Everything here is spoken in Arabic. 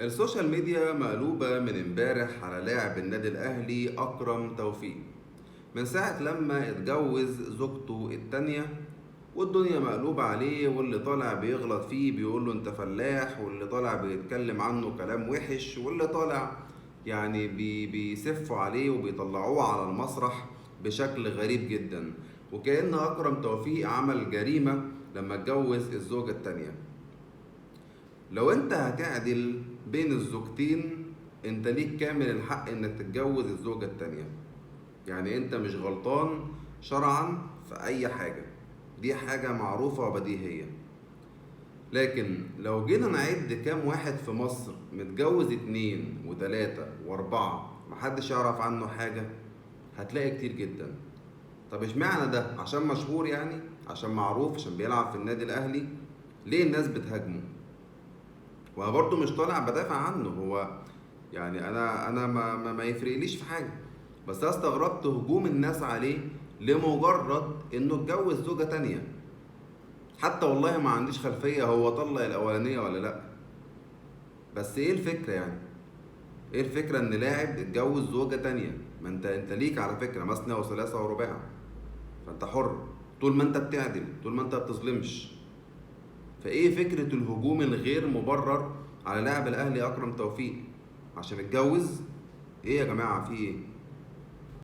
السوشيال ميديا مقلوبة من امبارح على لاعب النادي الأهلي أكرم توفيق. من ساعة لما اتجوز زوجته التانية والدنيا مقلوبة عليه، واللي طالع بيغلط فيه بيقوله انت فلاح، واللي طالع بيتكلم عنه كلام وحش، واللي طالع يعني بيسفوا عليه وبيطلعوه على المسرح بشكل غريب جدا، وكأن أكرم توفيق عمل جريمة لما اتجوز الزوجة التانية. لو انت هتعدل بين الزوجتين، انت ليك كامل الحق انك تتجوز الزوجة التانية. يعني انت مش غلطان شرعا في اي حاجة، دي حاجة معروفة وبديهية. لكن لو جينا نعد كام واحد في مصر متجوز اتنين وتلاتة واربعة محدش يعرف عنه حاجة، هتلاقي كتير جدا. طب اشمعنى ده؟ عشان مشهور يعني؟ عشان معروف؟ عشان بيلعب في النادي الاهلي؟ ليه الناس بتهاجمه؟ وانا برضو مش طالع بدافع عنه، هو يعني انا ما يفرقليش في حاجه. بس انا استغربت هجوم الناس عليه لمجرد انه اتجوز زوجة تانية. حتى والله ما عنديش خلفية هو طلق الاولانية ولا لا، بس ايه الفكرة يعني؟ ايه الفكرة ان لاعب اتجوز زوجة تانية؟ ما انت ليك على فكرة مثنى وثلاثة ورباع، فانت حر طول ما انت بتعدل، طول ما انت بتظلمش. فايه فكرة الهجوم الغير مبرر على لاعب الاهلي اكرم توفيق عشان اتجوز؟ ايه يا جماعة، في ايه؟